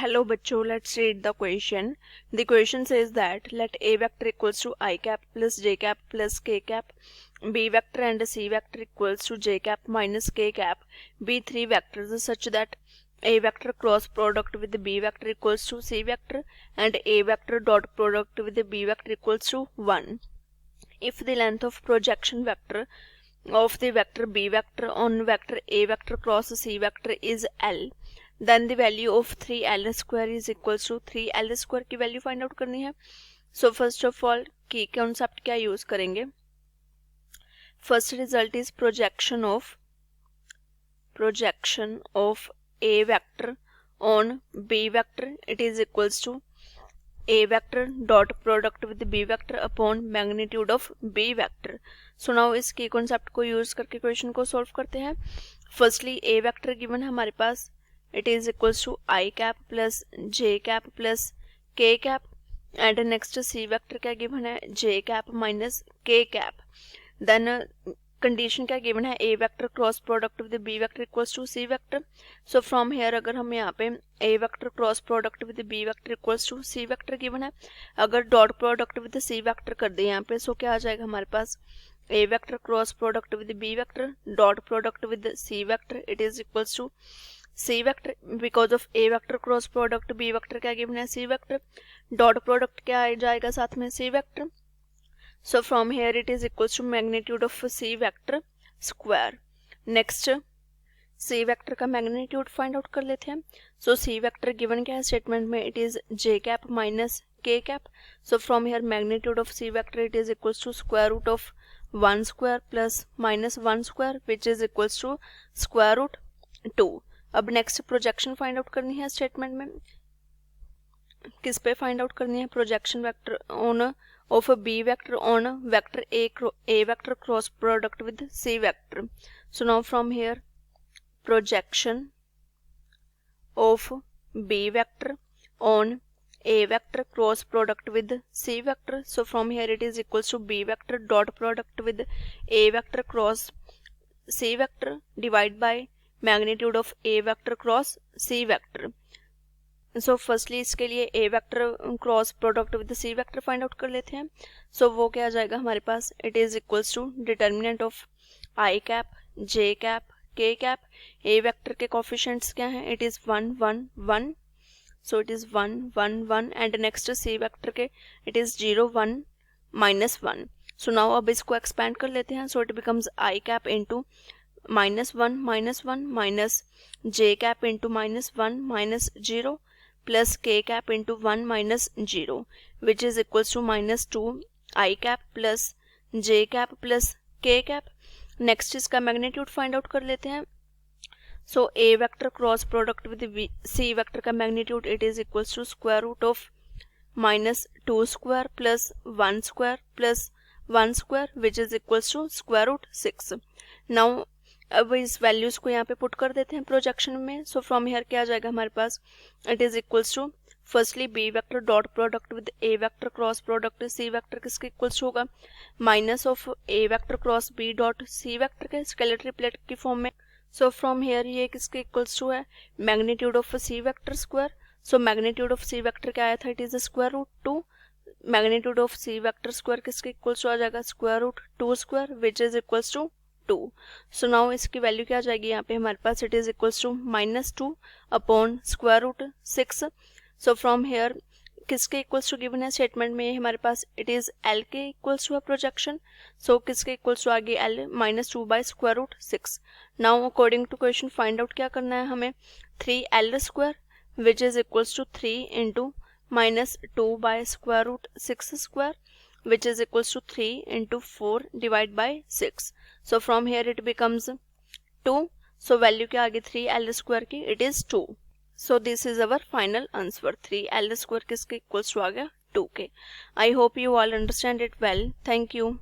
Hello बच्चों, let's read the question. The question says that let a vector equals to I cap plus j cap plus k cap, b vector and c vector equals to j cap minus k cap be three vectors such that a vector cross product with b vector equals to c vector and a vector dot product with b vector equals to 1. If the length of projection vector of the vector b vector on vector a vector cross c vector is L, then the value of 3L square is equals to 3L square की value find out करनी है. So first of all की concept क्या use करेंगे. First result is projection of a vector on b vector. It is equals to a vector dot product with b vector upon magnitude of b vector. So now इस की concept को use करके question को solve करते हैं. Firstly a vector given है हमारे पास. It is equals to I cap plus j cap plus k cap and next c vector क्या given है j cap minus k cap. Then condition क्या given है a vector cross product with b vector equals to c vector. So from here अगर हम यहाँ पे a vector cross product with b vector equals to c vector given है, अगर dot product with c vector कर दे यहाँ पे so क्या आ जाएगा हमारे पास a vector cross product with b vector dot product with c vector. It is equals to c vector because of a vector cross product b vector क्या given है c vector, dot product क्या आ जाएगा साथ में c vector. So from here it is equals to magnitude of c vector square. Next c vector का magnitude find out कर लेते हैं. सो c vector गिवन क्या है स्टेटमेंट में, it is j cap minus k cap. So from here magnitude of c vector it is equals to square root of 1 square plus minus 1 square which is equals to square root 2. अब next projection find out करनी है statement में. किस पे find out करनी है, projection vector on of b vector on vector a vector cross product with c vector. So now from here projection of b vector on a vector cross product with c vector. So from here it is equals to b vector dot product with a vector cross c vector divide by magnitude of a vector cross c vector. So firstly इसके लिए a vector cross product with c vector find out कर लेते हैं. So वो क्या आ जाएगा हमारे पास, it is equals to determinant of i cap j cap k cap. A vector के कोफिशिएंट्स क्या हैं, it is 1 1 1. So it is 1 1 1 and next c vector के it is 0 1 minus 1. So now अब इसको एक्सपैंड कर लेते हैं. So it becomes I cap into -1 -1 minus j cap into -1 minus 0 plus k cap into 1 minus 0 which is equals to -2 I cap plus j cap plus k cap. Next इसका magnitude find out कर लेते हैं. So a vector cross product with c vector का magnitude it is equals to square root of -2 square plus 1 square plus 1 square which is equals to square root 6. Now अब इस values को यहाँ पे put कर देते हैं प्रोजेक्शन में. सो फ्रॉम हेयर क्या आ जाएगा हमारे पास, it is equals to firstly b vector dot product with a vector cross product c vector किसके इक्वल्स होगा, minus of a vector cross b dot c vector के स्केलेटरी प्लेट की फॉर्म में. सो फ्रॉम हेयर ये किसके इक्वल्स टू है, magnitude of c vector square. So magnitude of c vector क्या आया था, it is square root 2. Magnitude of c vector square किसके इक्वल्स टू आ जाएगा, square root 2 square which is equals to 2. So now इसकी value क्या आ जाएगी यहाँ पे हमारे पास, it is equals to -2 upon square root 6. So from here किसके इक्वल्स टू गिवन है स्टेटमेंट में हमारे पास, इट इज एल के इक्वल्स टू प्रोजेक्शन. सो किसके इक्वल्स टू आ गई L -2 by square root 6. Now according to question find out क्या करना है हमें, 3L square which is equals to 3 into -2 by square root 6 square which is equals to 3 into 4 divided by 6. So from here it becomes 2. So value क्या आ गई 3L square की, it is 2. So this is our final answer. 3L square किसके equals to आ गया 2 के. I hope you all understand it well. Thank you.